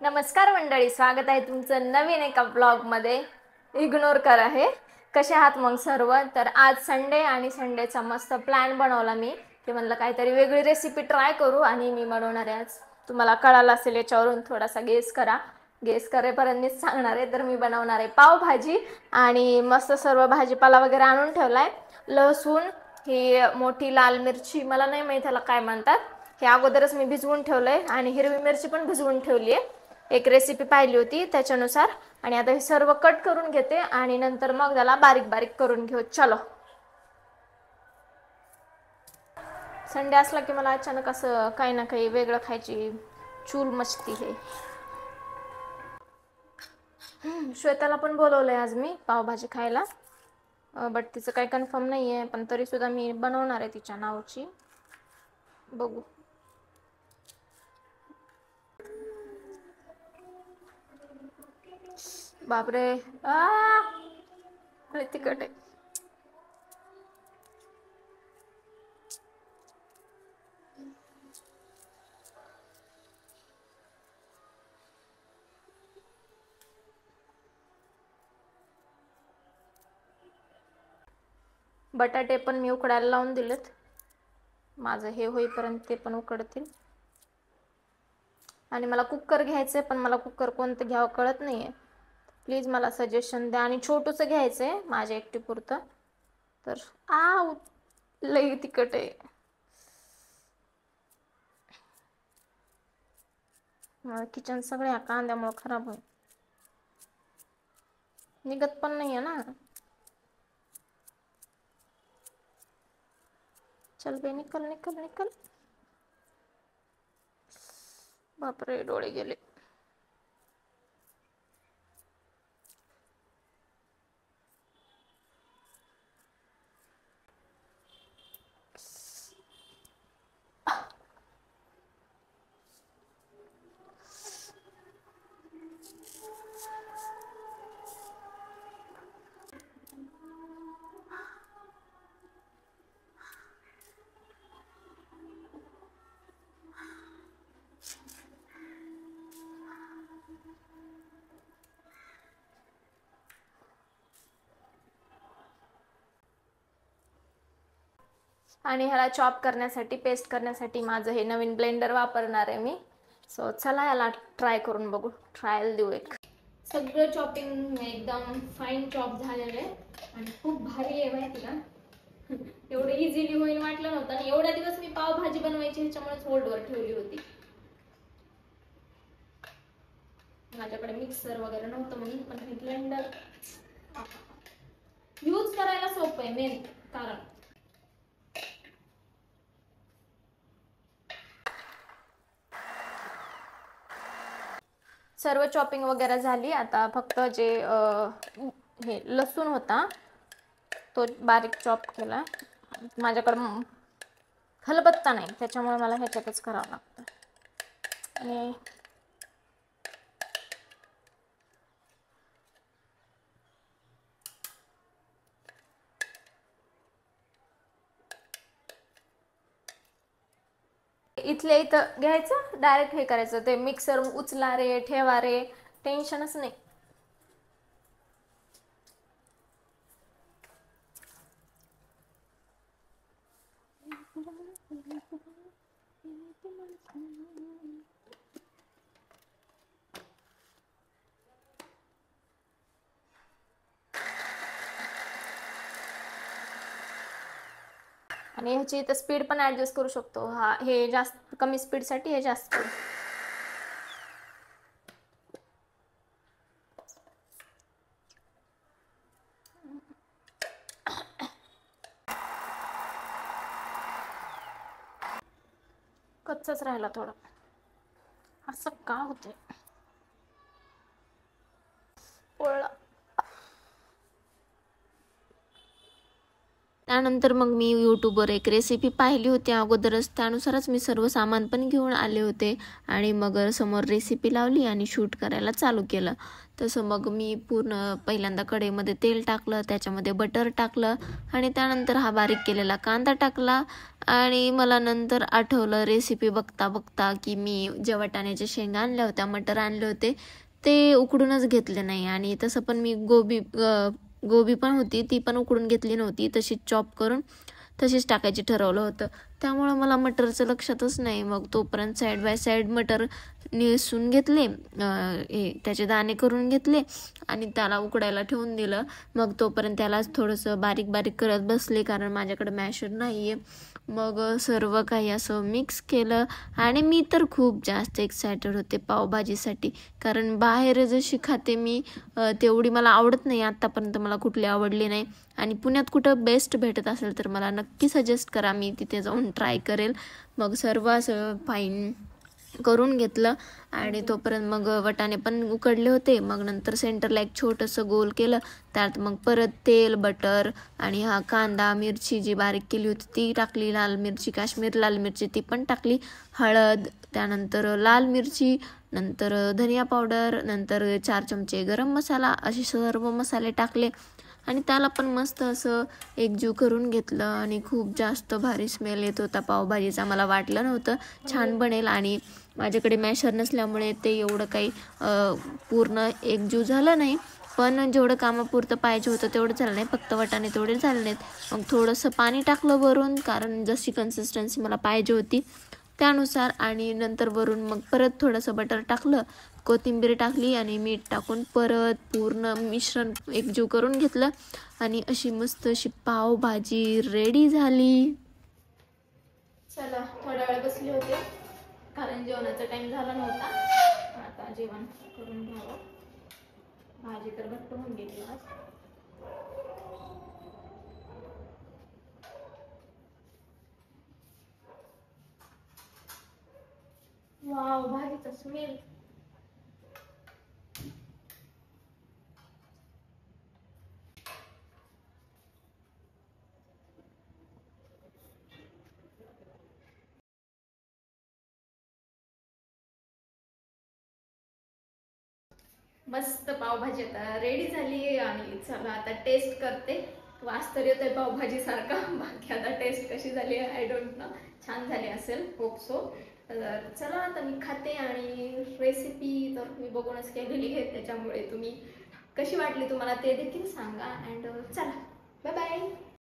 नमस्कार मंडळी, स्वागत आहे तुमचं नवीन एका ब्लॉगमध्ये. इग्नोर करा हे. कसे आहात मग सर्व? तर आज संडे आणि संडेचा मस्त प्लॅन बनवला मी की म्हणलं काहीतरी वेगळी रेसिपी ट्राय करू आणि मी बनवणार आहे आज. तुम्हाला कळालं असेल याच्यावरून, थोडासा गेस करा. गेस करेपर्यंतच सांगणार आहे. तर मी बनवणार आहे पावभाजी आणि मस्त सर्व भाजीपाला वगैरे आणून ठेवलाय. लसूण, ही मोठी लाल मिरची, मला नाही माहीत त्याला काय म्हणतात, हे अगोदरच मी भिजवून ठेवलंय आणि हिरवी मिरची पण भिजवून ठेवली आहे. एक रेसिपी पाहिली होती त्याच्यानुसार. आणि आता हे सर्व कट करून घेते आणि नंतर मग त्याला बारीक बारीक करून घेऊ. चलो. संडे असला की मला अचानक असं काही ना काही वेगळं खायची चूल मस्ती आहे. श्वेताला पण बोलवलंय आज मी पावभाजी खायला. बट तिचं काही कन्फर्म नाही आहे, पण तरी सुद्धा मी बनवणार आहे तिच्या नावची. बघू. बापरे, लय तिखट आहे. बटाटे पण मी उकडायला लावून दिलेत. माझं हे होईपर्यंत ते पण उकडतील. आणि मला कुकर घ्यायचंय, पण मला कुकर कोणतं घ्यावं कळत नाहीये. प्लीज मला सजेशन द्या. आणि छोटूचं घ्यायचंय माझ्या एकटीपुरतं. तर लई तिखट आहे. किचन सगळ्या कांद्यामुळे खराब होईल. निघत पण नाहीये ना. चल बे, निकल निकल निकल. बापरे, डोळे गेले. आणि ह्याला चॉप करण्यासाठी, पेस्ट करण्यासाठी माझं हे नवीन ब्लेंडर वापरणार आहे मी. सो चला याला ट्राय करून बघू, ट्रायल देऊ एक. सगळं चॉपिंग एकदम फाईन चॉप झालेलं आहे आणि खूप भारी आहे माहिती का. एवढं इझिली होईल वाटलं नव्हतं. आणि एवढ्या दिवस मी पावभाजी बनवायची ह्याच्यामुळेच होल्डवर ठेवली होती. माझ्याकडे मिक्सर वगैरे नव्हतं म्हणून. पण हे ब्लेंडर यूज करायला सोपं आहे मेन कारण. सर्व चॉपिंग वगैरे झाली. आता फक्त जे हे लसूण होता तो बारीक चॉप केला. माझ्याकडं खलबत्ता नाही त्याच्यामुळे मला ह्याच्यातच करावं लागतं. आणि इथल्या इथं घ्यायचं, डायरेक्ट हे करायचं. ते मिक्सर उचला रे, ठेवा रे, टेन्शनच नाही. आणि ह्याची इथं स्पीड पण ऍडजस्ट करू शकतो. हे जास्त कमी स्पीडसाठी, हे जास्त स्पीड. कच्चाच राहिला थोडा. असं का होतंय? पोळला. त्यानंतर मग मी यूट्यूबवर एक रेसिपी पाहिली होती अगोदरच, त्यानुसारच मी सर्व सामान पण घेऊन आले होते आणि मग समोर रेसिपी लावली आणि शूट करायला चालू केलं. तसं मग मी पूर्ण पहिल्यांदा कढईमध्ये तेल टाकलं, त्याच्यामध्ये बटर टाकलं आणि त्यानंतर हा बारीक केलेला कांदा टाकला. आणि मला नंतर आठवलं रेसिपी बघता बघता की मी जे वाटाण्याच्या शेंगा आणल्या होत्या, मटर आणले होते, ते उकडूनच घेतले नाही. आणि तसं पण मी गोबी पण होती, ती पण उकडून घेतली नव्हती, तशीच चॉप करून तशीच टाकायची ठरवलं होतं. त्यामुळं मला मटरचं लक्षातच नाही. मग तोपर्यंत साईड बाय साईड मटर निसून घेतले, त्याचे दाणे करून घेतले आणि त्याला उकडायला ठेवून दिलं. मग तोपर्यंत त्यालाच थोडंसं बारीक बारीक करत बसले, कारण माझ्याकडे मॅशर नाही आहे. मग सर्व काही असं मिक्स केलं आणि मी तर खूप जास्त एक्सायटेड होते पावभाजीसाठी, कारण बाहेर जशी खाते मी तेवढी मला आवडत नाही, आत्तापर्यंत मला कुठली आवडली नाही. आणि पुण्यात कुठं बेस्ट भेटत असेल तर मला नक्की सजेस्ट करा, मी तिथे जाऊन ट्राय करेल. मग सर्व असं फाईन करून घेतलं आणि तोपर्यंत मग वटाणे पण उकडले होते. मग नंतर सेंटरला एक छोटंसं गोल केलं, त्यात मग परत तेल, बटर आणि हा कांदा, मिरची जी बारीक केली होती ती टाकली, लाल मिरची, काश्मीर लाल मिरची ती पण टाकली, हळद, त्यानंतर लाल मिरची, नंतर धनिया पावडर, नंतर 4 चमचे गरम मसाला, असे सर्व मसाले टाकले आणि त्याला पण मस्त असं एकजीव करून घेतलं. आणि खूप जास्त भारी स्मेल येत होता पावभाजीचा. मला वाटलं नव्हतं छान बनेल आणि माझ्याकडे मॅशर नसल्यामुळे ते एवढं काही पूर्ण एकजीव झालं नाही, पण जेवढं कामापुरतं पाहिजे होतं तेवढं झालं नाही, फक्त वाटाणे तेवढे झाले नाहीत. मग थोडंसं पाणी टाकलं वरून, कारण जशी कन्सिस्टन्सी मला पाहिजे होती त्यानुसार. आणि नंतर वरून मग परत थोडंसं बटर टाकलं, कोथिंबीर टाकली आणि मीठ टाकून परत पूर्ण मिश्रण एकजीव करून घेतलं आणि अशी मस्त अशी पावभाजी रेडी झाली. चला, थोडा वेळ बसले होते कारण जेवणाचा टाइम झाला नव्हता. आता जेवण करून घ्यावं. भाजी तर घट्ट होऊन गेली आज. वाव, भाजीचा स्मेल. मस्त पावभाजी आता रेडी झाली आणि चला आता टेस्ट करते. वास तर येतोय पावभाजी सारखा, बाकी आता टेस्ट कशी झाली आय डोंट नो. छान झाली असेल, होप सो. तर चला आता मी खाते. आणि रेसिपी तर मी बघूनच केलेली आहे, त्याच्यामुळे तुम्ही कशी वाटली तुम्हाला ते देखील सांगा. अँड चला, बाय बाय.